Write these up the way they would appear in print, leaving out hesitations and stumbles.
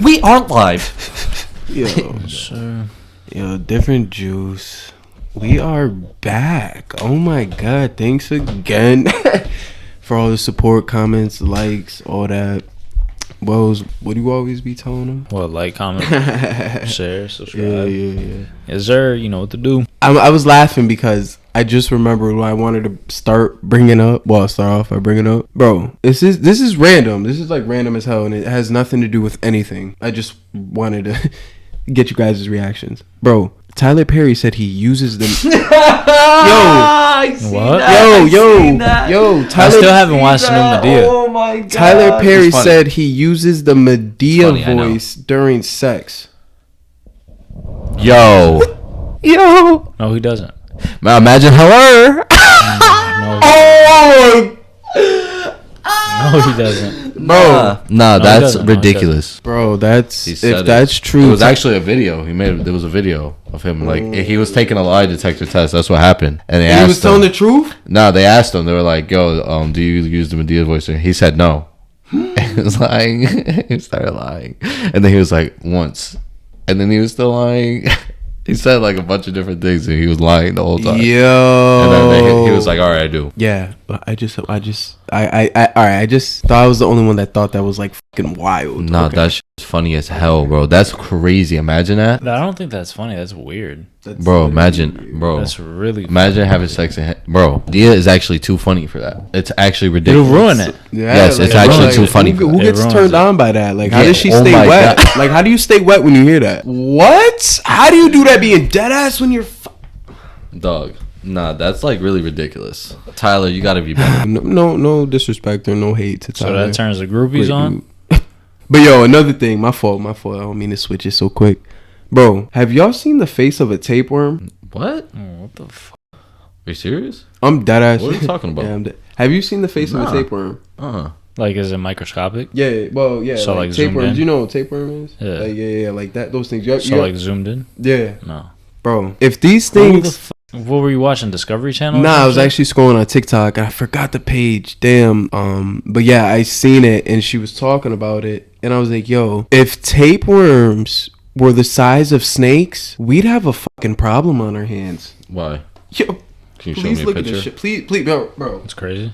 We are live. Yo, different juice. We are back. Oh my god, thanks again for all the support, comments, likes, all that. What do you always be telling them? Well, like, comment, share, subscribe. Yeah. Yes, sir. You know what to do. I was laughing because I just remembered what I wanted to start bringing up. Well, I'll start off by bringing up. Bro, this is random. This is like random as hell, and it has nothing to do with anything. I just wanted to get you guys' reactions. Bro, Tyler Perry said he uses them. What? Yo, Tyler, I still haven't watched the new Madea. Oh my god. Tyler Perry It's funny. said he uses the Madea Funny, I know. voice during sex. Yo. No, he doesn't. Now imagine her. No, Oh, he doesn't. bro, Nah, he that's doesn't. No, he ridiculous. bro, that's He said if it. that's true. It was actually a video. There was a video of him. Like, he was taking a lie detector test. That's what happened. And they he asked was telling him. the truth. No, they asked him. They were like, "Yo, do you use the Madea voice?" And he said no. He was lying. He started lying, and then he was like, "Once," and then he was still lying. He said like a bunch of different things, and he was lying the whole time. Yo, And then he was like, "All right, I do." yeah, but I just thought I was the only one that thought that was like fucking wild. Nah, Okay. that shit's funny as hell, bro. That's crazy. Imagine that, I don't think that's funny. That's weird. That's bro. literally Imagine, weird. bro. That's really Imagine having sex, bro. Dia is actually too funny for that. It's actually ridiculous. It'll ruin it. Yeah, Yes, it's actually too funny for Who that. gets It ruins turned it. on by that? Like, how Yeah, does she oh stay my wet? God. Like, how do you stay wet when you hear that? What? How do you do that being dead ass when you're? Dog. Nah, that's like really ridiculous. Tyler, you gotta be better. No disrespect or no hate to So Tyler. that turns the groupies Great on. dude. But yo, another thing, my fault. I don't mean to switch it so quick, bro. Have y'all seen the face of a tapeworm? What? Oh, what the fuck? Are you serious? I'm dead ass. What are you talking about? Yeah, I'm dead. Have you seen the face of Nah. a tapeworm? Like, is it microscopic? Yeah, well, yeah. So, like, zoomed tapeworms. in? You know what tapeworm is? Yeah. Like, yeah, like that. Those things. You So, like, zoomed in? yeah, No. bro. If these Who the things. fuck? What were you watching? Discovery Channel? or Nah, I was something? actually scrolling on TikTok. I forgot the page. Damn. But yeah, I seen it and she was talking about it, and I was like, "Yo, if tapeworms were the size of snakes, we'd have a fucking problem on our hands." Why? Yo, Can you show please me a look at this picture? shit. Please, bro. It's crazy.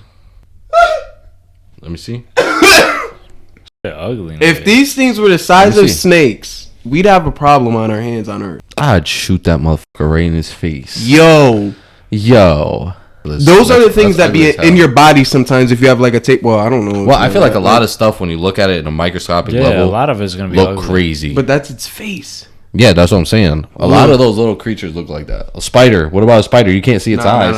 Let me see. They're ugly. If nigga. these things were the size Let me of see. snakes, we'd have a problem on our hands on Earth. I'd shoot that motherfucker right in his face. Yo, Yo. those are the things that be ugly as in hell. your body sometimes if you have like a tape. Well, I don't know. Well, I feel like a lot of stuff when you look at it in a microscopic yeah, level a lot of it's gonna be look ugly. crazy. But that's its face. Yeah, that's what I'm saying. A lot of those little creatures look like that. A spider. What about a spider? You can't see its eyes.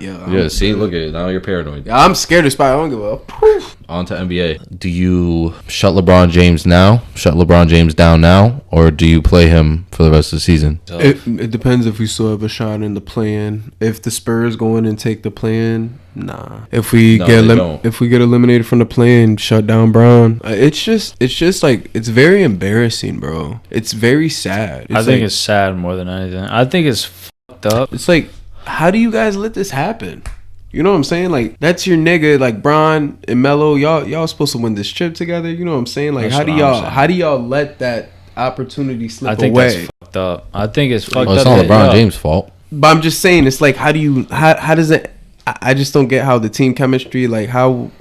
Yeah, see, look at it. Now you're paranoid. I'm scared of spider. I don't give a poof. On to NBA. Do you shut LeBron James now? Shut LeBron James down now? Or do you play him for the rest of the season? It depends if we still have a shot in the plan. If the Spurs go in and take the plan, nah. If we No, get they don't. if we get eliminated from the plan, shut down Brown. It's just like it's very embarrassing, bro. It's very sad. I think it's sad more than anything. I think it's fucked up. it's like, how do you guys let this happen? You know what I'm saying? Like, that's your nigga, like Bron and Melo. Y'all supposed to win this chip together. You know what I'm saying? Like, That's how do what I'm y'all saying. how do y'all let that opportunity slip I think away? that's fucked up. I think it's fucked Well, it's up. not that- LeBron yo, James' fault. But I'm just saying, it's like, how does it? I just don't get how the team chemistry, like how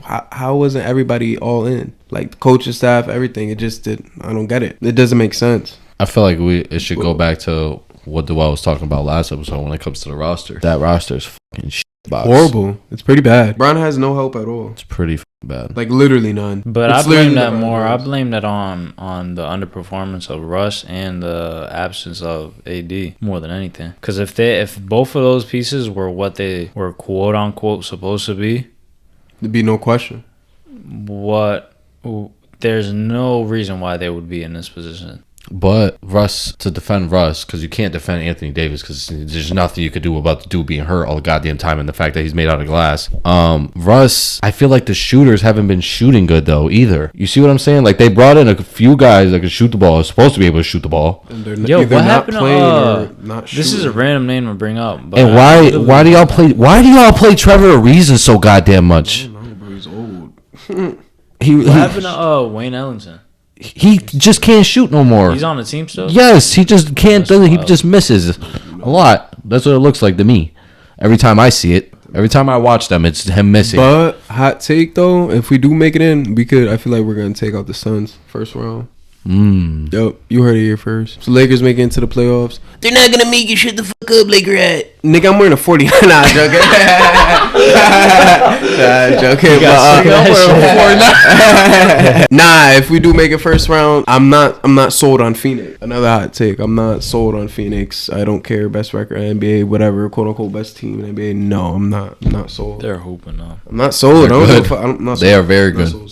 wasn't everybody all in? Like the coaching staff, everything. It just did. I don't get it. It doesn't make sense. I feel like it should go back to what Dewell was talking about last episode when it comes to the roster. That roster is fucking shit box. Horrible. It's pretty bad. Brown has no help at all. It's pretty fucking bad. Like literally none. But It's I blame literally that the more. I Broncos. blame that on the underperformance of Russ and the absence of AD more than anything. Because if both of those pieces were what they were quote unquote supposed to be, There'd be no question. there's no reason why they would be in this position. But to defend Russ, because you can't defend Anthony Davis, because there's nothing you could do about the dude being hurt all the goddamn time, and the fact that he's made out of glass. Russ, I feel like the shooters haven't been shooting good though either. You see what I'm saying? Like, they brought in a few guys that could shoot the ball, are supposed to be able to shoot the ball. And they're Yo, either what not happened playing or to not this is a shooting. random name to bring up. But And why do y'all play Trevor Ariza so goddamn much? I don't know, bro. He's old. He What happened to Wayne Ellington? he just can't shoot no more. He's on the team still. Yes, he just can't. That's He wild. just misses a lot. That's what it looks like to me. Every time I see it, every time I watch them, it's him missing. But hot take though, if we do make it in, we could. I feel like we're gonna take out the Suns first round. Yep, you heard it here first. So Lakers make it into the playoffs. They're not gonna make you shut the fuck up, Laker at. Nigga, I'm wearing a 40. Nah, I'm joking. Nah, joking. Nah, if we do make it first round, I'm not sold on Phoenix. Another hot take. I'm not sold on Phoenix. I don't care. Best record in NBA, whatever, quote unquote best team in NBA. No, I'm not sold. They're hooping up. I'm not sold. They're I don't good. give a fuck. I'm not They sold. are very Not good. sold.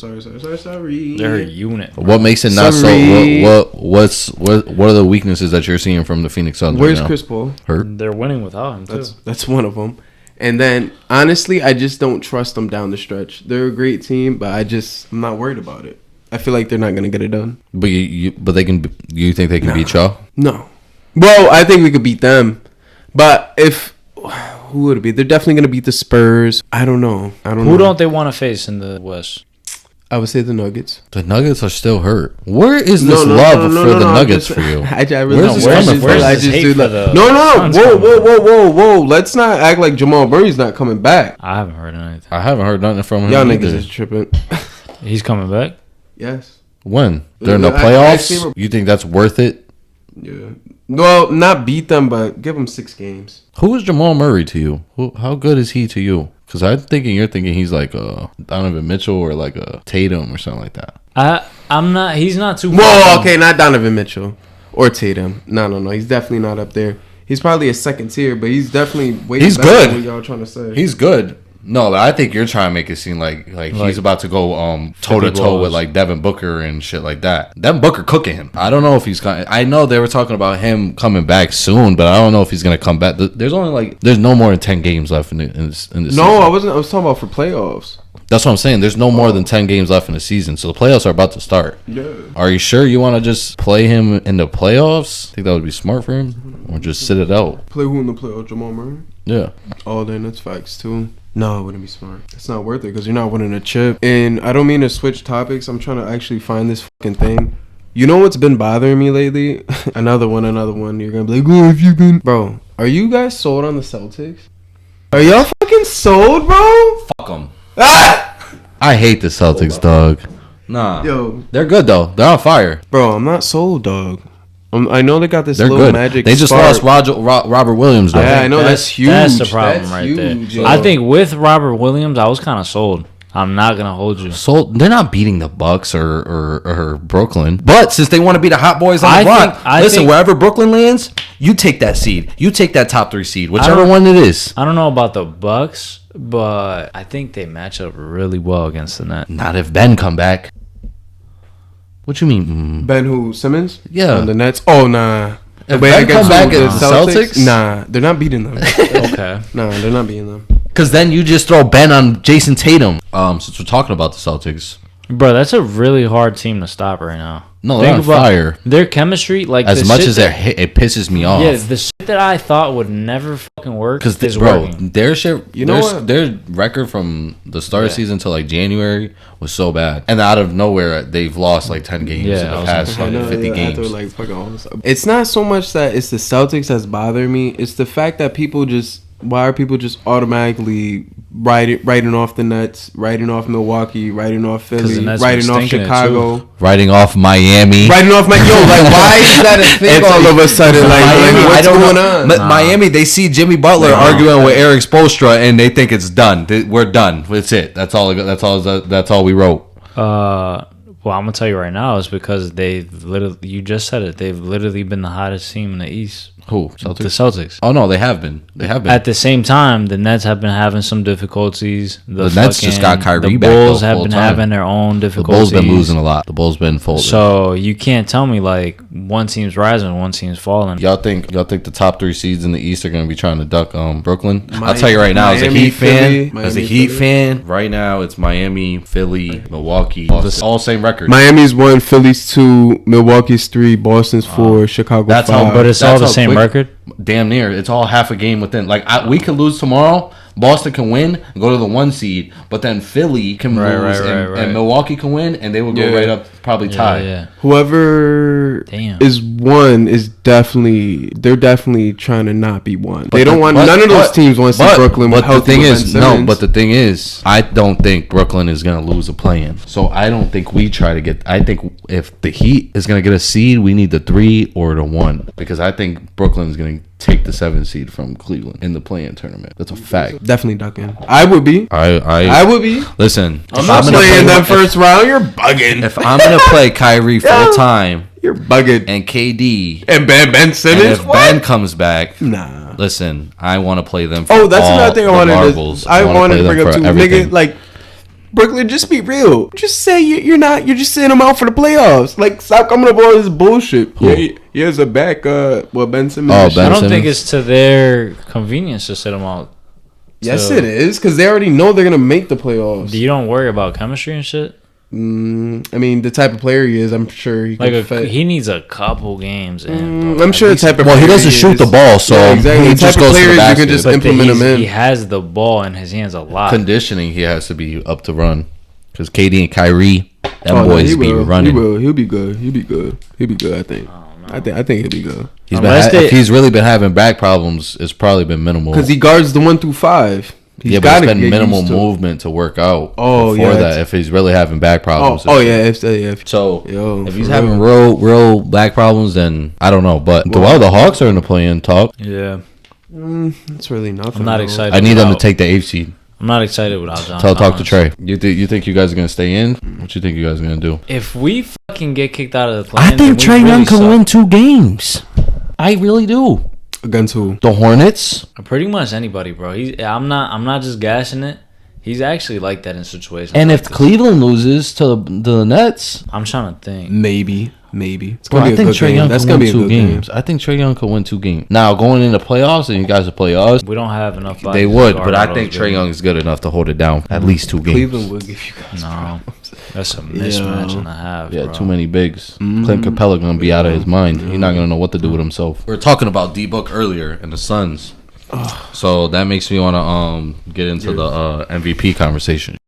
Sorry. They're a unit. What makes it not Sorry. so? What are the weaknesses that you're seeing from the Phoenix Suns? Where's right now? Chris Paul? Hurt. They're winning without him too. That's one of them. And then honestly, I just don't trust them down the stretch. They're a great team, but I'm not worried about it. I feel like they're not gonna get it done. But but they can. You think they can beat y'all? No. Well, I think we could beat them, but who would it be? They're definitely gonna beat the Spurs. I don't know. Who don't they want to face in the West? I would say the Nuggets. The Nuggets are still hurt. Where is this love for the Nuggets for you? I really Where's don't. this coming from? Where's I this just hate do for that. the No. Suns Whoa. Let's not act like Jamal Murray's not coming back. I haven't heard anything. I haven't heard nothing from him. Y'all either. niggas is tripping. He's coming back. Yes. When they're in the I playoffs, seen him- you think that's worth it? Yeah. Well, not beat them, but give them 6 games. Who is Jamal Murray to you? How good is he to you? Because you're thinking he's like a Donovan Mitchell or like a Tatum or something like that. I'm not. He's not too. Whoa, okay, not Donovan Mitchell or Tatum. No. He's definitely not up there. He's probably a second tier, but he's definitely way He's better good. than what y'all trying to say. He's good. No, I think you're trying to make it seem like he's about to go toe to toe with like Devin Booker and shit like that. Devin Booker cooking him. I don't know if he's going. I know they were talking about him coming back soon, but I don't know if he's gonna come back. There's no more than 10 games left in the season. No, I wasn't. I was talking about for playoffs. That's what I'm saying. There's no more than 10 games left in the season, so the playoffs are about to start. Yeah. Are you sure you want to just play him in the playoffs? Think that would be smart for him, or just sit it out? Play who in the playoffs? Jamal Murray. Yeah. Oh, then that's facts too. No, it wouldn't be smart. It's not worth it because you're not winning a chip. And I don't mean to switch topics. I'm trying to actually find this fucking thing. You know what's been bothering me lately? Another one. You're gonna be like, oh, have you been? Bro, are you guys sold on the Celtics? Are y'all fucking sold, bro? Fuck them. Ah! I hate the Celtics, dog. Nah. Yo, They're good though. They're on fire. bro, I'm not sold, dog. I know they got this They're little good. magic. They just spark. lost Robert Williams though. Yeah, I know that's huge. That's the problem That's right huge, there. yo. I think with Robert Williams, I was kind of sold. I'm not gonna hold you. So they're not beating the Bucks or Brooklyn, but since they want to be the hot boys on the I block, think- I listen, think- wherever Brooklyn lands, you take that seed. You take that top 3 seed, whichever one it is. I don't know about the Bucks, but I think they match up really well against the Nets. Not if Ben come back. What you mean? Ben who Simmons? Yeah. On the Nets. Oh nah. If Wait, Ben against come back who? as the Celtics? Nah, they're not beating them. Okay. Nah, they're not beating them. Because then you just throw Ben on Jason Tatum. Since we're talking about the Celtics, Bro, that's a really hard team to stop right now. no, they're on fire. Their chemistry, like As the much shit as that- it pisses me off. yeah, the shit that I thought would never fucking work Because is bro, working. their shit, You know what? their record from the start of Yeah. season to like January was so bad, and out of nowhere they've lost like 10 games Yeah, in I the was past gonna say, fucking 50 after, games. like, fucking all this stuff. It's not so much that it's the Celtics that's bothering me. It's the fact that why are people just automatically writing off the Nets, writing off Milwaukee, writing off 'Cause Philly, the Nets writing been off stinking it, Chicago, Writing off Miami. writing off like why is that a thing It's all like- of a sudden? Like, Miami, what's I don't going know. on? Miami, they see Jimmy Butler arguing with Eric Spoelstra, and they think it's done. We're done. That's it. That's all. That's all we wrote. Well, I'm gonna tell you right now, it's because they've literally. You just said it. They've literally been the hottest team in the East. Who? The Celtics? Celtics. Oh no, they have been. They have been. At the same time, the Nets have been having some difficulties. The Nets just got Kyrie The back, Bulls though, have full been time. having their own the difficulties. Bulls been losing a lot. The Bulls been folded. So you can't tell me like one team's rising, one team's falling. Y'all think the top 3 seeds in the East are going to be trying to duck Brooklyn? I'll Miami- tell you right now, as a Miami, Heat Philly, fan, as a Miami, Heat Philly. fan, right now it's Miami, Philly, Milwaukee, Boston. All same record. Miami's 1, Philly's 2, Milwaukee's 3, Boston's 4, Chicago That's 5. how- But it's That's all the how same quick- record. Damn near. It's all half a game within. Like we could lose tomorrow, Boston can win and go to the 1 seed, but then Philly can lose and Milwaukee can win, and they will go right up, probably tie. Yeah. Whoever is 1 is they're definitely trying to not be 1. They don't want none of those teams want to see Brooklyn. But the thing is, but the thing is, I don't think Brooklyn is gonna lose a play-in. So I don't think we try to get. I think if the Heat is gonna get a seed, we need the 3 or the 1, because I think Brooklyn is gonna take the 7 seed from Cleveland in the play-in tournament. That's a fact. Definitely ducking. I would be. I would be. Listen, I'm not playing that first round. You're bugging. If I'm gonna play Kyrie full time, you're bugging. And KD and Ben Simmons. And if Ben comes back, nah. Listen, I want to play them. For that's another thing I wanted to bring up too. Everything. Nigga, like, Brooklyn, just be real. Just say you're not. You're just sitting them out for the playoffs. Like, stop coming up with all this bullshit. Who? Here's a back. Ben Simmons. I don't think it's to their convenience to sit them out. Yes, it is, because they already know they're gonna make the playoffs. You don't worry about chemistry and shit. I mean, the type of player he is, I'm sure he can he needs a couple games in. I'm sure the type of player he doesn't shoot the ball, so exactly. he just goes to the basket. You can just implement him in. He has the ball in his hands a lot. Conditioning, he has to be up to run, because KD and Kyrie, them boys be running. He'll be good. He'll be good. I think. I think he'll be good. If he's really been having back problems, it's probably been minimal. Because he guards the 1 through 5. But it's been minimal movement to work out. Before that, if he's really having back problems. If he's having real back problems, then I don't know. But the Hawks are in the play-in talk. Yeah, it's really nothing. I'm not excited. I need them to take the 8th seed. I'm not excited without John. Talk to Trey. You think you guys are gonna stay in? What you think you guys are gonna do? If we fucking get kicked out of the play-in, I think Trae Young can win 2 games. I really do. Against who? The Hornets. Pretty much anybody, bro. I'm not just gassing it. He's actually like that in situations. And like if Cleveland loses to the Nets, I'm trying to think. Maybe. It's gonna be a good Trae game. That's gonna be 2 games. I think Trae Young could win 2 games. Now going into playoffs, and you guys will play us. We don't have enough. They would, but I think Trae Young is good enough to hold it down. At least 2 games. Cleveland would give you guys problems. That's a mismatch and a half. Yeah, bro. too many bigs. Clint Capella gonna be out of his mind. He's not gonna know what to do with himself. We were talking about D-Book earlier and the Suns. So that makes me want to get into the MVP conversation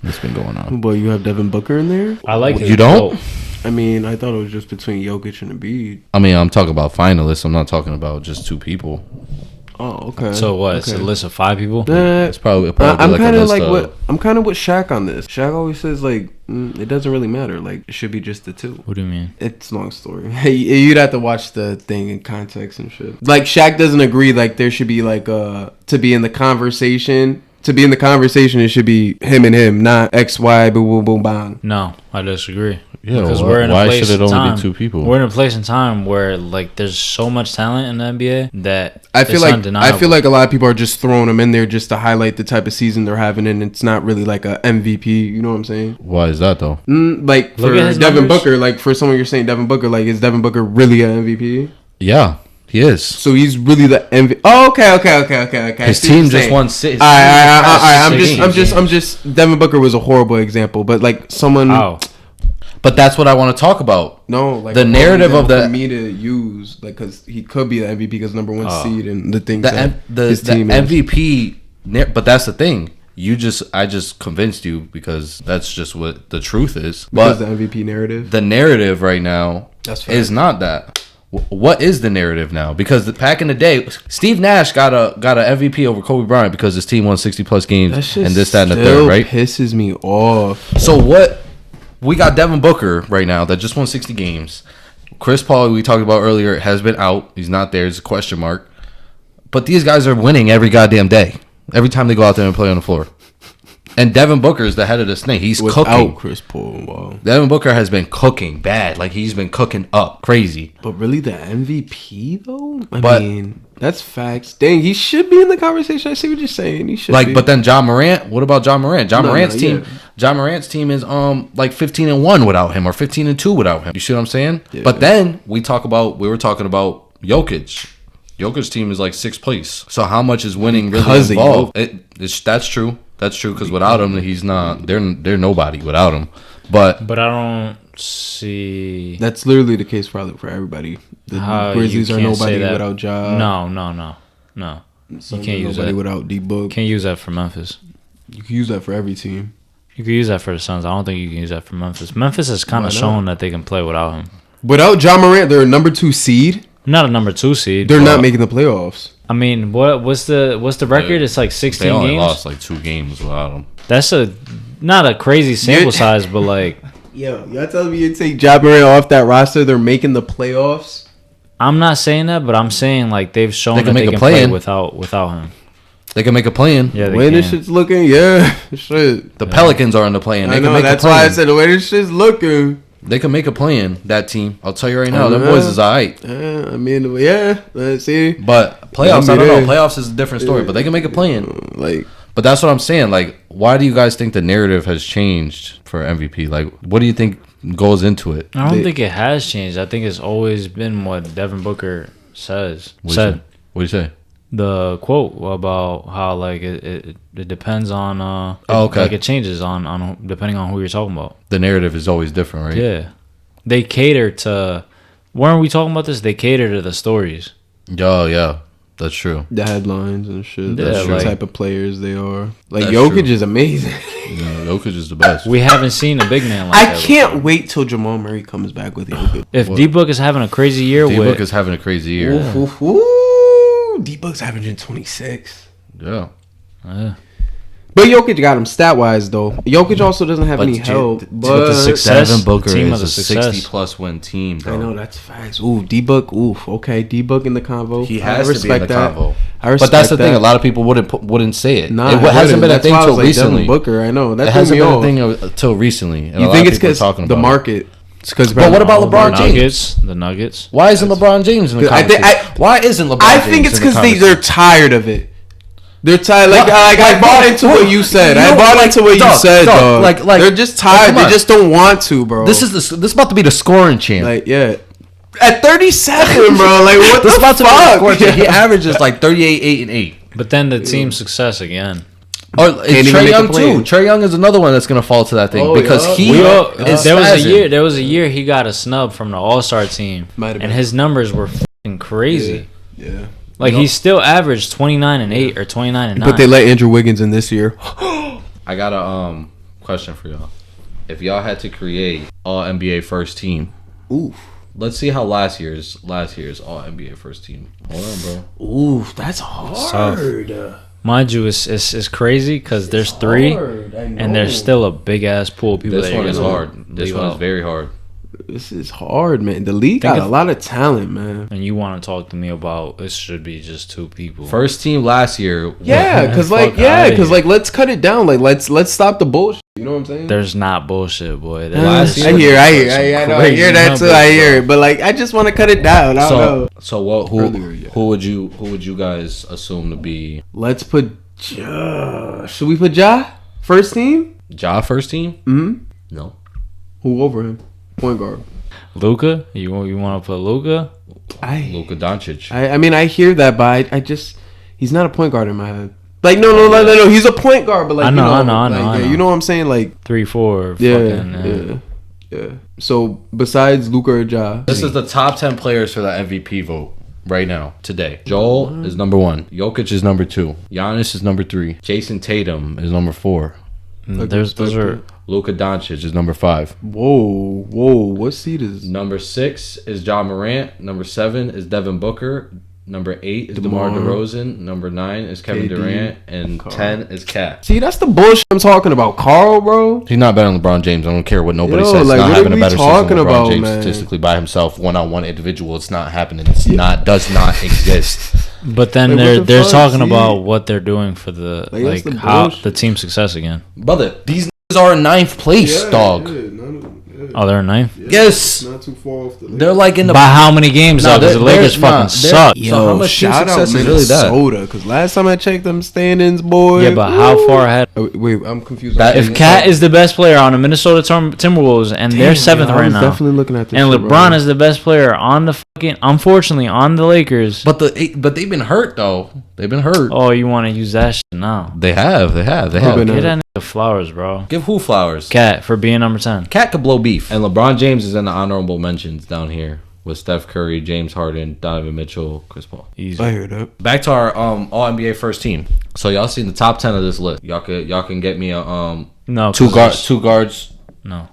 that's been going on. Boy, you have Devin Booker in there? I like it. You don't? I mean, I thought it was just between Jokic and Embiid. I mean, I'm talking about finalists. I'm not talking about just 2 people. Oh, okay. So what? It's a list of 5 people. It's probably I'm like kind a of list like I'm kind of with Shaq on this. Shaq always says like it doesn't really matter. Like it should be just the 2. What do you mean? It's a long story. You'd have to watch the thing in context and shit. Like Shaq doesn't agree. Like there should be like to be in the conversation. To be in the conversation, it should be him and him, not X Y boom boom boom bang. No, I disagree. Yeah, because why should it only be 2 people? We're in a place and time where like there's so much talent in the NBA that I feel like a lot of people are just throwing them in there just to highlight the type of season they're having, and it's not really like a MVP. You know what I'm saying? Why is that though? Like for Devin Booker, like for someone you're saying Devin Booker, like is Devin Booker really an MVP? Yeah. He is. So he's really the MVP. Oh, okay. His team just won 6. I'm just. Devin Booker was a horrible example, but like someone. How? But that's what I want to talk about. No, like the narrative of the for me to use, like, because he could be the MVP because #1 seed and the things his team MVP. But that's the thing. I just convinced you because that's just what the truth is. Because the MVP narrative. The narrative right now is not that. What is the narrative now? Because back in the day, Steve Nash got a MVP over Kobe Bryant because his team won 60+ games and this, that, and the third, right? Pisses me off. So what? We got Devin Booker right now that just won 60 games. Chris Paul, we talked about earlier, has been out. He's not there. It's a question mark. But these guys are winning every goddamn day. Every time they go out there and play on the floor. And Devin Booker is the head of this thing. He's cooking. Chris Paul, wow. Devin Booker has been cooking bad. Like, he's been cooking up crazy. But really, the MVP, though? I mean, that's facts. Dang, he should be in the conversation. I see what you're saying. He should be. But then John Morant, what about John Morant? John Morant's team is like 15-1 without him or 15-2 without him. You see what I'm saying? Yeah. But then we were talking about Jokic. Jokic's team is like 6th place. So how much is winning really involved? That's true. That's true, because without him, he's not. They're nobody without him. But I don't see. That's literally the case probably for everybody. The Grizzlies are nobody without Ja. No. So You can't use nobody that. without D Book. Can't use that for Memphis. You can use that for every team. You can use that for the Suns. I don't think you can use that for Memphis. Memphis has kind Why of not? shown that they can play without him. Without John Morant, they're a number 2 seed. Not a number 2 seed. They're but- not making the playoffs. I mean, what's the record? It's like 16 They only games. lost like 2 games without him. That's not a crazy sample size, but like Yo, y'all telling me you take John Morant off that roster? They're making the playoffs. I'm not saying that, but I'm saying like they've shown They can that make they a can play play in. without him. They can make a play-in. Yeah, The they way this can. shit's looking, yeah, shit. The Pelicans are in the play-in. They I can know. make That's a why I play-in. said the way this shit's looking. They can make a play-in. That team. I'll tell you right now. I Them know. boys is alright. I mean, yeah. Let's see. But playoffs, Yeah, I don't know. yeah. Playoffs is a different story. But they can make a play-in. Like, But that's what I'm saying. Like, why do you guys think the narrative has changed for MVP? Like, what do you think goes into it? I don't They- think it has changed. I think it's always been what Devin Booker says. What do you Said say? What do you say? the quote about how like it depends on Oh, okay. like it changes on depending on who you're talking about. The narrative is always different, right? Yeah, they cater to. Weren't we talking about this? They cater to the stories. Oh, yeah. That's true. the headlines and shit. Yeah, That's the like- type of players they are. Like, That's Jokic true. is amazing. Yeah, Jokic is the best. We haven't seen a big man like I that can't before. wait till Jamal Murray comes back with Jokic. If What? D Book is having a crazy year D-Book with is having a crazy year. Oof, oof, ooh. D-Book's averaging 26. Yeah. But Jokic got him stat wise though. Jokic also doesn't have any help. with the But success- Devin Booker team is of a the success. 60-plus win team, I though. know that's facts. Ooh, D-Book. Oof. Okay, D-Book in the convo. He I has to be in respect the that. convo. I respect But that's the thing. that. A lot of people wouldn't say it. Nah, It I hasn't wouldn't. been a That's thing why I till was like, Devin recently. Booker, I know that It threw hasn't me been a off. thing until recently. And a You lot think of it's people are because talking the about it. market? It's because But what about LeBron James? Nuggets? The Nuggets. Why isn't LeBron James in the I think- conversation? Why isn't LeBron I James think it's in the because they're conversation? tired of it. They're tired. Like, What? I bought into what you said. I bought into what you dog, said, dog. like- they're just tired. come They on. just don't want to, bro. This is about to be the scoring champ. like, yeah. At 37, bro. Like, what This the about to be the fuck? scoring champ. He averages like 38, 8, and 8. But then the team success again. Or Can't even Trey make a Young play. too. Trey Young is another one that's gonna fall to that thing Oh, because yeah. he We all, is there spazzing. was a year he got a snub from the All Star team, Might have and been. his numbers were fucking crazy. Yeah. Like he still averaged 29 and 8 or 29 and 9. But they let Andrew Wiggins in this year. I got a question for y'all. If y'all had to create all NBA first team, Ooh. let's see how last year's all NBA first team. Hold on, bro. Ooh, that's hard. Mind you, it's crazy because there's three, and there's still a big ass pool of people. This that one you're is gonna hard. This leave one is out. very hard. This is hard, man. The league Think got a of- lot of talent, man. And you want to talk to me about this should be just 2 people. First team last year. Yeah, because Fuck outta here. let's cut it down. Like let's stop the bullshit. You know what I'm saying? There's not bullshit, boy. Last I year- hear, I some know, I crazy hear that too. numbers, I hear bro. it, but like, I just want to cut it down. I don't know. So what? Earlier, yeah. Who would you guys assume to be Let's put. Ja. Should we put Ja first team? Ja first team? Hmm. No. Who over him? Point guard. Luka, you want to put Luka? Luka Doncic. I mean, I hear that, but I just he's not a point guard in my head. Like, no. He's a point guard, but like, I know, you know, I know, I know, like, I yeah, know. you know what I'm saying? Like, 3-4. yeah. So besides Luka or Ja, This is the top 10 players for the MVP vote right now, today. Joel is number 1. Jokic is number 2. Giannis is number 3. Jason Tatum is number 4. Those are Luka Doncic is number 5. whoa, what seed is? Number 6 is John Morant. Number 7 is Devin Booker. Number 8 is DeMar DeMar. DeRozan. Number 9 is Kevin KD. Durant. And Carl. 10 is Cat. See, that's the bullshit I'm talking about, Carl, bro. He's not better than LeBron James. I don't care what nobody Yo, says. like, He's not what having are a we better season talking than LeBron about, James man? statistically by himself, one-on-one individual. It's not happening. It's not, does not exist. But then Like, what they're the fuck, talking see? about what they're doing for the Like, that's like the how bullshit. the team success again. Brother, these niggas are in 9th place, dog. Oh, they're in 9th. Yes. Not too far off the They're like in the... By how many games Nah, though? Because the they're- Lakers they're- fucking nah, suck. they're- So how much team shout out success is really that? Minnesota, because last time I checked them standings, boy. Yeah, but how far ahead? Oh, wait, I'm confused. That- If Cat is the best player on the Minnesota Timberwolves and they're 7th I right was now, definitely looking at this. and shit, LeBron bro. is the best player on the fucking, unfortunately, on the Lakers. But they've been hurt, though. They've been hurt. Oh, you want to use that shit now? They have. been Get that nigga flowers, bro. Give who flowers? Cat for being number 10. Cat could blow beef. And LeBron James is in the honorable mentions down here. with Steph Curry, James Harden, Donovan Mitchell, Chris Paul. Easy. I hear that. Back to our All NBA first team. So y'all seen the top 10 of this list. Y'all can get me a No, two 'cause guards, No,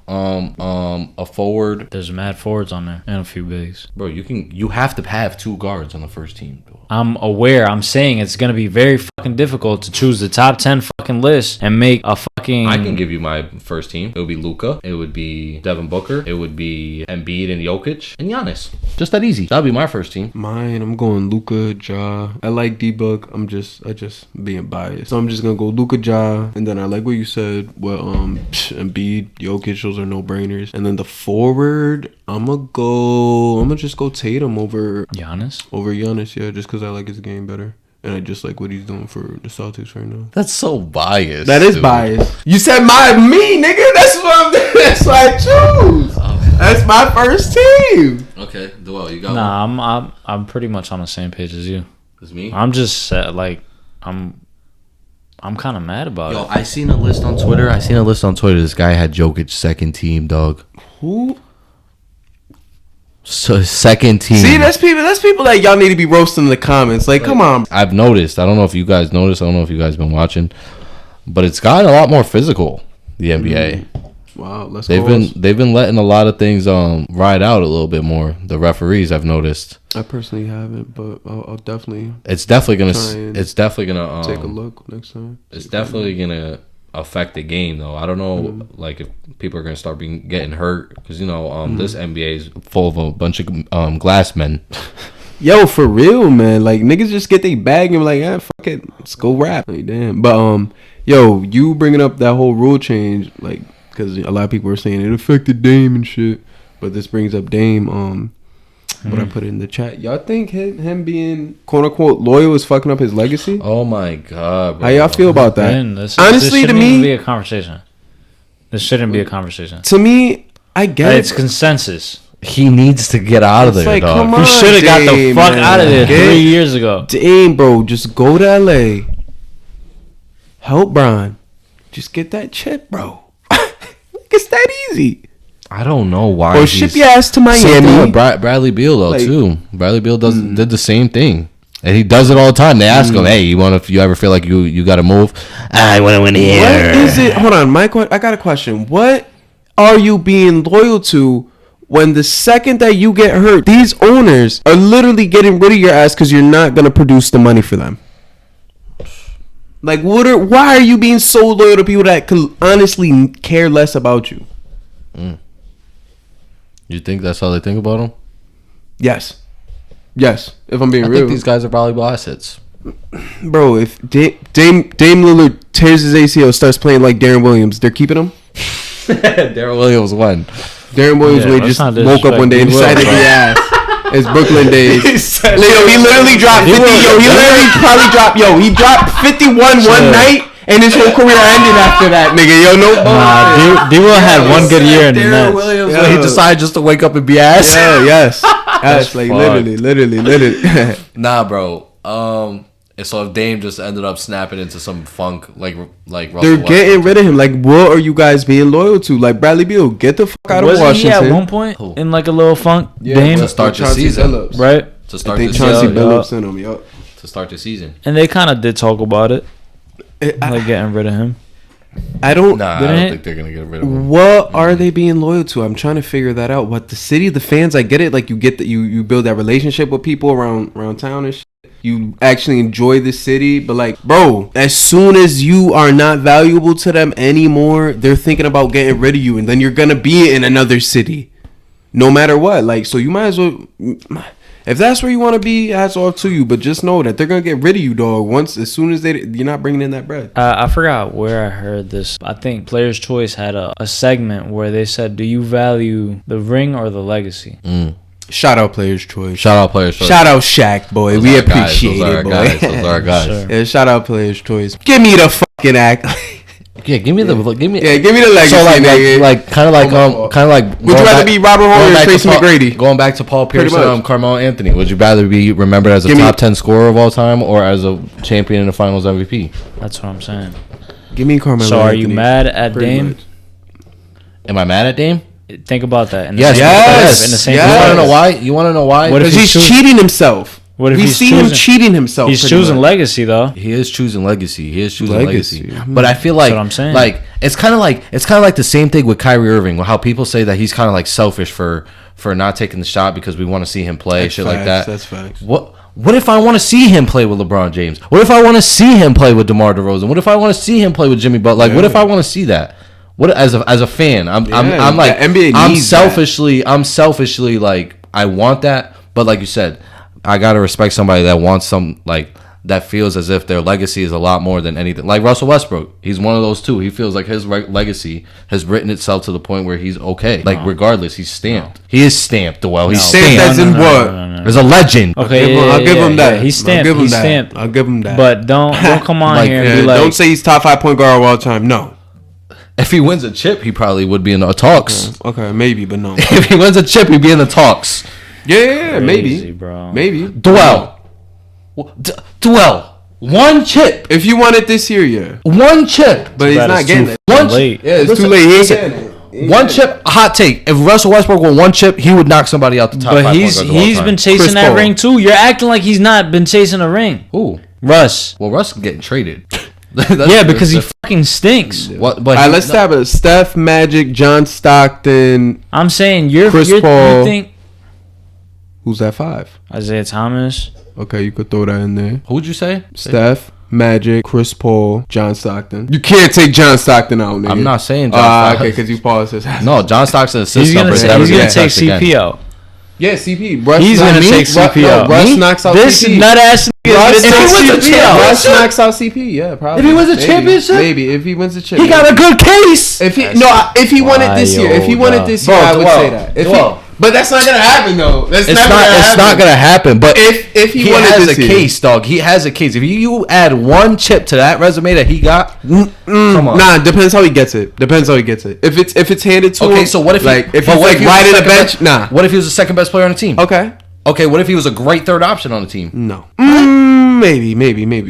a forward. there's mad forwards on there and a few bigs. Bro, you have to have 2 guards on the first team, bro. I'm aware. I'm saying it's gonna be very fucking difficult to choose the top 10 fucking list and make a fucking. I can give you my first team. It would be Luka. It would be Devin Booker. It would be Embiid and Jokic and Giannis. Just that easy. That'd be my first team. Mine, I'm going Luka, Ja. I like D-Book. I just being biased. So I'm just gonna go Luka, Ja, and then I like what you said. Well, Embiid, Jokic, those are no brainers. And then the forward, I'm gonna just go Tatum over Giannis. Giannis, yeah, just because I like his game better. And I just like what he's doing for the Celtics right now. That's so biased. That is dude. biased. You said me, nigga. That's what that's what I choose. That's my first team. Okay, Duel, you got one? Nah, I'm pretty much on the same page as you. It's me. I'm just like I'm kind of mad about Yo, it. I seen a list on Twitter. This guy had Jokic second team, dog. Who? So second team. See, that's people that y'all need to be roasting in the comments. Like, come on. I've noticed. I don't know if you guys noticed. I don't know if you guys been watching, but it's gotten a lot more physical. The NBA. Wow, let's They've been letting a lot of things ride out a little bit more. The referees, I've noticed. I personally haven't, but I'll definitely It's definitely gonna. Try and It's definitely gonna take a look next time. It's definitely gonna affect the game, though. I don't know, like if people are gonna start getting hurt because this NBA is full of a bunch of glass men. Yo, for real, man. Like niggas just get their bag and be like, fuck it, let's go rap. Like, damn. But yo, you bringing up that whole rule change, like, because a lot of people are saying it affected Dame and shit. But this brings up Dame. What I put in the chat. Y'all think him being quote unquote loyal is fucking up his legacy? Oh my god, bro. How y'all feel about that? Man, this Honestly, to shouldn't even me, be a conversation. This shouldn't be a conversation. to me, I get It's it. consensus. He needs to get out of It's there, like, dog. come on. He should have got the Dame, fuck man. out of there Get- 3 years ago. Dame, bro, just go to LA. Help Bron. Just get that chip, bro. It's that easy. I don't know why. Or ship your ass to Miami. With Bradley Beal though Like- too. Bradley Beal did the same thing, and he does it all the time. They ask him, "Hey, if you ever feel like you got to move? I want to win here." What is it? Hold on, Mike. I got a question. What are you being loyal to when the second that you get hurt, these owners are literally getting rid of your ass because you're not gonna produce the money for them? Like, why are you being so loyal to people that could honestly care less about you? You think that's how they think about him? Yes. If I'm being I real, think these guys are valuable assets. bro. If Dame Lillard tears his ACL, starts playing like Darren Williams, they're keeping him. Darren Williams won. Darren Williams Yeah, when he let's just not woke up one day and disrespect decided to D-Will, be ass. It's Brooklyn days. He literally dropped 50. He dropped 51 one night, and his whole career ended after that, nigga. Yo, no bullshit. Nah, D-Will had one good year in the Darren Nets. Williams Yeah. when he decided just to wake up and be ass. Yeah, yes, like fucked. literally. Nah, bro. And so if Dame just ended up snapping into some funk like Russell They're Westbrook. getting rid of him. Like, what are you guys being loyal to? Like Bradley Beal, get the fuck out of Wasn't he Washington. at one point Who? in like a little funk? Yeah, Dame, to start the Chauncey season. Billups. right? to I start think the Chauncey season. Billups in him. Yup. To start the season. And they kind of did talk about it, I like getting rid of him. don't. Nah, I Didn't don't it? think they're gonna get rid of him. What are they being loyal to? I'm trying to figure that out. What the city, the fans, I get it. Like you get that you build that relationship with people around town and shit. You actually enjoy the city, but like, bro, as soon as you are not valuable to them anymore, they're thinking about getting rid of you, and then you're gonna be in another city, no matter what. Like, so you might as well. If that's where you want to be, hats off to you. But just know that they're gonna get rid of you, dog. As soon as you're not bringing in that bread. I forgot where I heard this. I think Players' Choice had a segment where they said, "Do you value the ring or the legacy?" Shout out Players' Choice. Shout out Players. Shout out Shaq, boy. Those We are our guys. appreciate Those are our it, boy. guys. Those are our guys. Sure. Yeah, shout out Players' Choice. Give me the fucking act. Yeah, give me the give me. Yeah, give me the legacy, So nigga. kind of like. Would you rather be Robert Horry or Tracy McGrady? Going back to Paul Pierce Pretty and much. Carmelo Anthony. Would you rather be remembered as a Give me- top 10 scorer of all time or as a champion in the Finals MVP? That's what I'm saying. Give me Carmelo. So are you Anthony. mad at Pretty Dame? much. Am I mad at Dame? Think about that. In the Yes, same yes, perspective, in the same yes. You want to perspective. know why? You want to know why? What if Because he's cheating himself. What if we he's see him choosing- cheating himself? He's pretty choosing much. legacy though. He is choosing legacy. He is choosing legacy. Legacy. But I feel like, what I'm saying. like it's kind of like the same thing with Kyrie Irving. How people say that he's kind of like selfish for not taking the shot because we want to see him play, That's shit facts, like that. That's facts. What if I want to see him play with LeBron James? What if I want to see him play with DeMar DeRozan? What if I want to see him play with Jimmy Butler? Like, what if I want to see that? What as a fan? I'm like the NBA I'm needs selfishly like I want that, but like you said, I gotta respect somebody that wants some like that feels as if their legacy is a lot more than anything. Like Russell Westbrook, he's one of those too. He feels like his legacy has written itself to the point where he's okay. Like regardless, he's stamped. He is stamped. Well, he's Stamped stamped. as in what? There's a legend. Okay, I'll give him that. He's I'll stamped. give him He's that. stamped. I'll give him that. But don't come on Like, here and Yeah, be like, don't say he's top 5 point guard of all time. No. If he wins a chip, he probably would be in the talks. Okay, maybe, but no. If he wins a chip, he'd be in the talks. Yeah, maybe, Crazy, bro. maybe. Duel. One chip. If you want it this year, yeah. One chip. But he's But not it's getting too it. One late. Yeah, it's Listen, too late. He ain't listen. getting it. He ain't One getting chip, a hot take. If Russell Westbrook won one chip, he would knock somebody out the top. But 5 he's point guards of all time. been chasing Chris that Paul. ring too. You're acting like he's not been chasing a ring. Ooh. Russ. Well, Russ is getting traded. Yeah, because he fucking stinks. What? it. But All right, he- let's have a Steph, Magic, John Stockton. I'm saying you're Chris you Paul. think Who's that 5? Isaiah Thomas. Okay, you could throw that in there. Who'd you say? Steph, Magic, Chris Paul, John Stockton. You can't take John Stockton out, nigga. I'm not saying John Okay, Stockton. because you paused his ass. No, John Stockton assist He's gonna numbers he's never gonna get take touched again. CP out. Yeah, CP. Russ He's gonna knocks- take CP out. Russ Me? knocks out This CP. nut ass nigga Russ is gonna if he take wins a CP out. chip, Russ knocks out CP. Yeah, probably. If he wins a Maybe. championship? Maybe if he wins a chip. He got a good case. If he won it this year, if he won it this year, Bro, I would Dwell, say that. If Dwell. he, but that's not gonna happen though. That's It's never not. gonna It's happen. not gonna happen. But If he won it has this a year. case, dog. He has a case. If you add one chip to that resume that he got, come on. Nah, depends how he gets it. Depends how he gets it. If it's handed to him. Okay, so what if like he, if but he's what like if he was riding the a second bench? best- Nah. What if he was the second best player on the team? Okay. Okay, what if he was a great third option on the team? No. Maybe.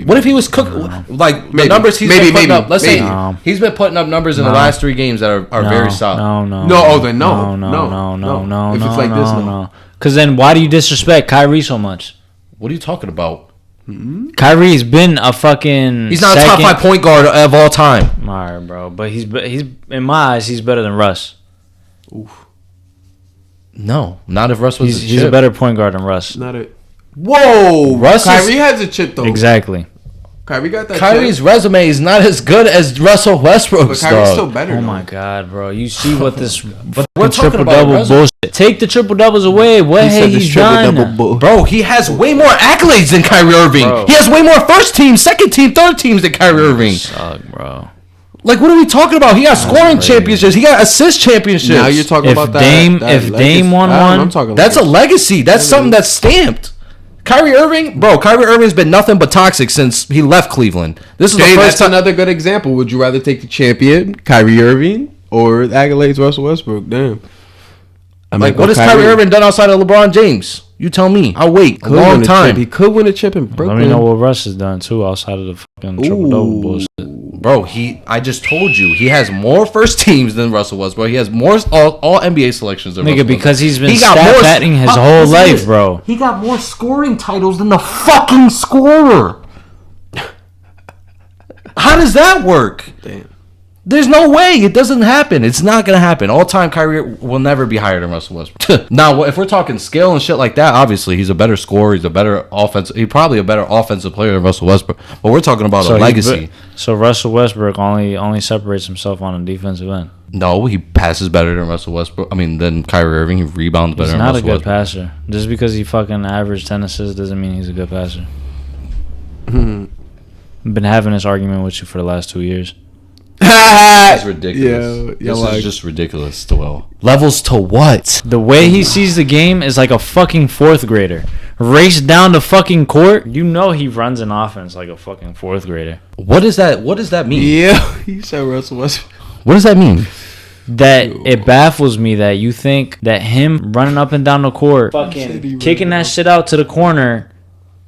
What if he was cook like the Maybe. numbers he's Maybe, been putting maybe. up? Let's Maybe. say he's been putting up numbers in the last 3 games that are very solid. No, oh, then no. No. If it's like this, Because then why do you disrespect Kyrie so much? What are you talking about? Kyrie's been a fucking. He's not a top 5 point guard of all time. All right, bro, but he's in my eyes he's better than Russ. No, not if Russ was. He's a better point guard than Russ. Not a. Whoa, Russ is- Kyrie has a chip though. Exactly. Kyrie got that. Kyrie's chip. resume is not as good as Russell But Westbrook's. Kyrie's Dog. still better. Oh though. my god, bro! You see what this But we're talking triple about double resume. bullshit? Take the triple doubles away. What He said hey, this he's triple-double done. bull. Bro, he has way more accolades than Kyrie Irving. Bro. He has way more first team, second team, third teams than Kyrie Irving. Suck, bro. Like, what are we talking about? He got scoring crazy. championships. He got assist championships. Now you're talking If about that. Dame- that if legacy. Dame won I don't know, one, I'm talking. That's a legacy. That's something that's stamped. Kyrie Irving, bro. Kyrie Irving's been nothing but toxic since he left Cleveland. This is the Hey, first that's time. another good example. Would you rather take the champion, Kyrie Irving, or the accolades Russell Westbrook? Damn. I Like, what has Kyrie Irving done outside of LeBron James? You tell me. I'll wait a long time. He could win a chip in Brooklyn. Let me know what Russ has done too outside of the fucking triple double Ooh. bullshit. Bro, I just told you, he has more first teams than Russell Westbrook. He has more all NBA selections than Russell Nigga, because he's been He got stat more- batting his Huh, whole listen to life, this. bro. He got more scoring titles than the fucking scorer. How does that work? Damn. There's no way. It doesn't happen. It's not going to happen. All-time Kyrie will never be higher than Russell Westbrook. Now, if we're talking skill and shit like that, obviously, he's a better scorer. He's a better he's probably a better offensive player than Russell Westbrook. But we're talking about a legacy. So Russell Westbrook only separates himself on the defensive end. No, he passes better than Russell Westbrook. I mean, than Kyrie Irving. He rebounds better He's than not a Russell good Westbrook. passer. Just because he fucking averaged 10 assists doesn't mean he's a good passer. I've been having this argument with you for the last 2 years. It's ridiculous. Yeah, this like- is just ridiculous to levels to what? The way he sees the game is like a fucking 4th grader. Race down the fucking court. You know he runs an offense like a fucking 4th grader. What does that mean? Yeah, he said Russell Westbrook. What does that mean? That it baffles me that you think that him running up and down the court, fucking kicking that shit out to the corner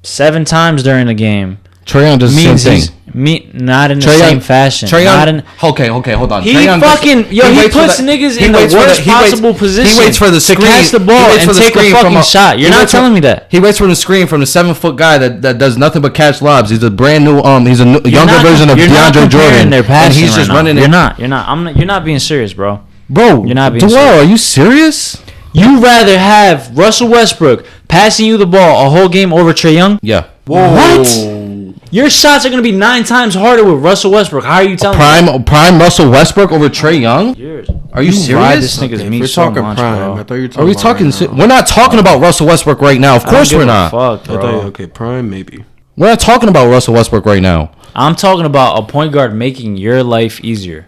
7 times during the game Trae Young does the same means thing. Not in the Trae same Young- fashion. Trae Not Young, in. okay, hold on. He Trae Young fucking he waits for puts the- niggas he in the waits for worst he waits- possible position. He waits for the screen. to catch the ball He waits and for the take a screen from fucking shot. You're he not waits for- telling me that. He waits for the screen from the 7-foot guy that does nothing but catch lobs. He's a brand new he's a younger version of DeAndre Jordan. Their And passing he's just right now. running. You're not. You're not being serious, bro. Bro, You're not being Dwell, serious. are you serious? You rather have Russell Westbrook passing you the ball a whole game over Trae Young? Yeah. What? Your shots are gonna be 9 times harder with Russell Westbrook. How are you telling me? Prime Russell Westbrook over Trae Young? Yours. Are you Ride serious? this nigga's Okay, meat we're so talking much, prime. bro. I thought you were talking Are we about talking? right now. We're not talking about Russell Westbrook right now. Of I don't course give we're a not. Fuck, I thought bro. okay, prime maybe. We're not talking about Russell Westbrook right now. I'm talking about a point guard making your life easier.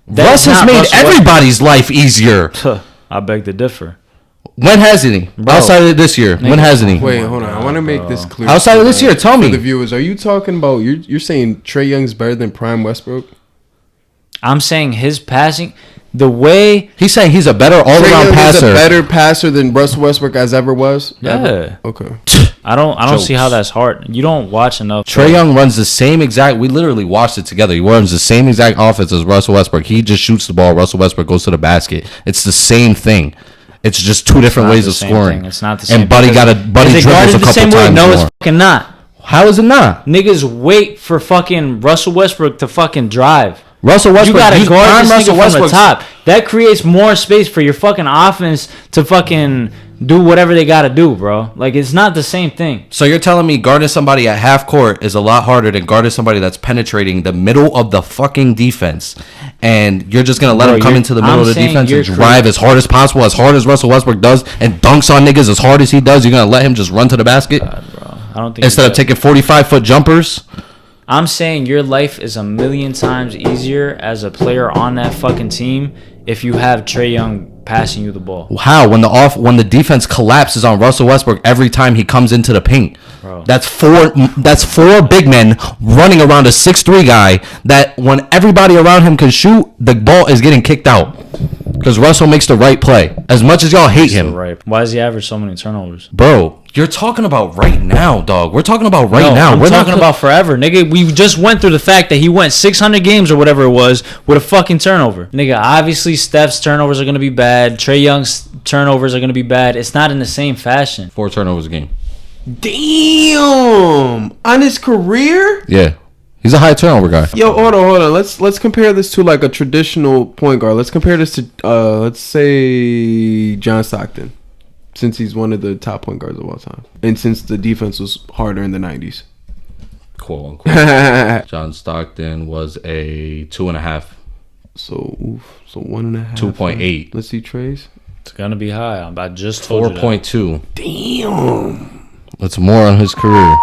Russ has not made Russell everybody's life easier. Westbrook. I beg to differ. When hasn't he? Bro. Outside of this year, when hasn't he? Wait, hold on. I want to make this clear. Outside of this year, tell for me. the viewers. Are you talking about you're saying Trae Young's better than Prime Westbrook? I'm saying his passing, the way. He's saying he's a better Trae all-around Young is passer. a better passer than Russell Westbrook as ever was. Yeah. Ever? Okay. I don't see Jokes. how that's hard. You don't watch enough. Trae Young runs the same exact. We literally watched it together. He runs the same exact offense as Russell Westbrook. He just shoots the ball. Russell Westbrook goes to the basket. It's the same thing. It's just two different not ways the of same scoring. thing. It's not the same. And Buddy because- Buddy Is it dribbles guarded a the couple same way? times No, it's more. fucking not. How is it not? Niggas wait for fucking Russell Westbrook to fucking drive. Russell You Westbrook. gotta guard prime this Russell nigga from the Westbrook's- top. That creates more space for your fucking offense to fucking do whatever they gotta do, bro. Like, it's not the same thing. So you're telling me guarding somebody at half court is a lot harder than guarding somebody that's penetrating the middle of the fucking defense, and you're just gonna let Bro, him come you're- into the middle I'm of the saying defense you're and drive as hard as possible, as hard as Russell Westbrook does, and dunks on niggas as hard as he does. You're gonna let him just run to the basket God, bro. I don't think instead you of taking 45-foot jumpers. I'm saying your life is a million times easier as a player on that fucking team if you have Trae Young passing you the ball. How when the defense collapses on Russell Westbrook every time he comes into the paint? Bro. That's four big men running around a 6'3" guy that when everybody around him can shoot, the ball is getting kicked out. Because Russell makes the right play. As much as y'all hate him. Right. Why does he average so many turnovers? Bro, you're talking about right now, dog. We're talking about right now. I'm We're talking not about forever, nigga. We just went through the fact that he went 600 games or whatever it was with a fucking turnover. Nigga, obviously Steph's turnovers are going to be bad. Trae Young's turnovers are going to be bad. It's not in the same fashion. 4 turnovers a game. Damn. On his career? Yeah. He's a high turnover guy. Yo, hold on. Let's compare this to like a traditional point guard. Let's compare this to let's say John Stockton, since he's one of the top point guards of all time, and since the defense was harder in the 90s. Quote unquote. John Stockton was a 2.5. So 1.5. 2.8. Let's see Trace. It's going to be high. I just told you that. 4.2. Damn. That's more on his career.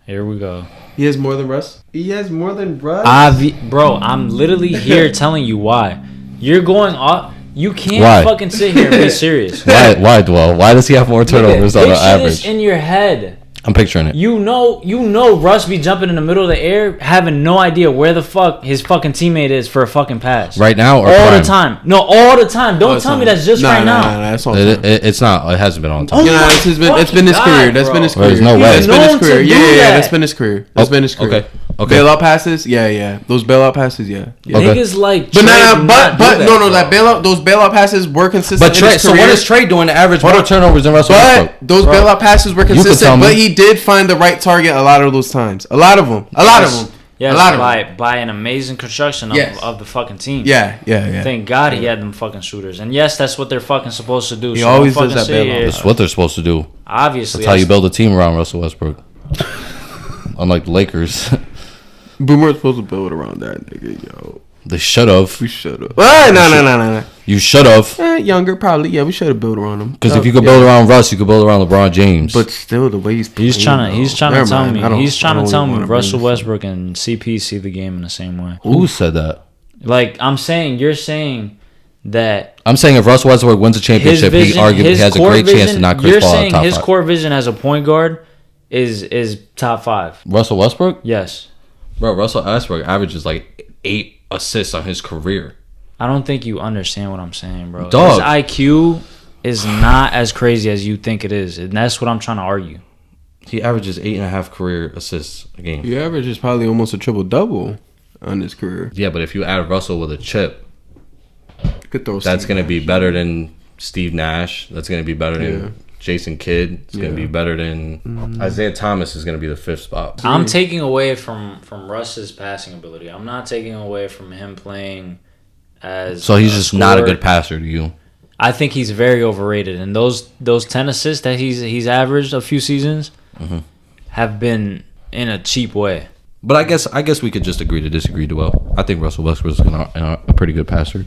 Here we go. He has more than Russ. He has more than Russ. Bro, I'm literally here telling you why. You're going off. You can't Why? fucking sit here and be serious. Why, Dwell? Why does he have more turnovers on Nigga, the picture average? this in your head. I'm picturing it. You know Russ be jumping in the middle of the air having no idea where the fuck his fucking teammate is for a fucking pass. Right now or all prime? the time. No, all the time. Don't tell me that's just right now. Nah, that's all time. It's not. It hasn't been on time. Oh Yeah, my it's been his fucking career. God, That's bro. been his There's career. no way. That's been Known his to career. do Yeah, that. that's been his career. That's been his career. Okay. Bailout passes, yeah. Those bailout passes, yeah. Okay. Niggas like But Trey do not do that bro. those bailout passes were consistent. But in Trey, his so what career. is Trey doing to average more turnovers than Russell Westbrook? But those bailout passes were could tell consistent. me. But he did find the right target a lot of those times. A lot of them. Yes, a lot of them. by an amazing construction of, Yes. of the fucking team. Yeah. Thank God he had them fucking shooters. And yes, that's what they're fucking supposed to do. He so always don't does fucking that sit bailout. here. That's what they're supposed to do. Obviously. That's how you build a team around Russell Westbrook. Unlike the Lakers. Boomer was supposed to build around that nigga, yo. They should have. We should have. No. You should have. Younger, probably. Yeah, we should have built around him. Because if you could build around Russ, you could build around LeBron James. But still, the way he's playing, He's trying to Never tell mind. me. I don't- He's I trying don't to tell even me wanna bring Russell this up. Westbrook and CP see the game in the same way. Who said that? Like I'm saying, you're saying that I'm saying if Russell Westbrook wins a his championship, vision, he arguably his has a core great vision, chance to knock Chris you're Paul out of saying top his 5. core vision as a point guard is top 5. Russell Westbrook? Yes. Bro, Russell Westbrook averages like 8 assists on his career. I don't think you understand what I'm saying, bro. Dog. His IQ is not as crazy as you think it is, and that's what I'm trying to argue. He averages 8.5 career assists a game. Your average is probably almost a triple double on his career. Yeah, but if you add Russell with a chip, Could throw that's Steve going to be Nash. better than Steve Nash. That's going to be better Yeah. than Jason Kidd. It's going to Yeah. be better than Isaiah Thomas is going to be the 5th spot. I'm taking away from Russ's passing ability. I'm not taking away from him playing as. So he's a just not a scorer. good passer to you. I think he's very overrated, and those 10 assists that he's averaged a few seasons have been in a cheap way. But I guess we could just agree to disagree to well. I think Russell Westbrook's a pretty good passer.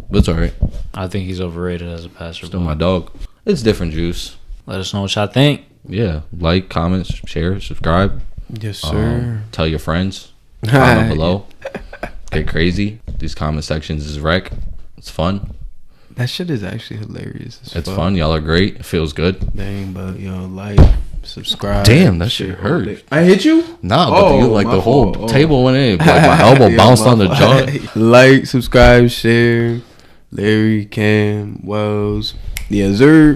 But it's all right. I think he's overrated as a passer. Still my dog. It's different juice. Let us know what y'all think. Yeah. Like, comment, share, subscribe. Yes, sir. Tell your friends. Comment below. Get crazy. These comment sections is wreck. It's fun. That shit is actually hilarious. as It's fuck. fun. Y'all are great. It feels good. Dang, but yo, like, subscribe. Damn, that shit hurt. I hit you? Nah, but you like my the whole fault. table went in. Like my elbow Yeah, bounced my on the fault. jaw. Like, subscribe, share. Larry, Cam, Wells. Yeah, sir.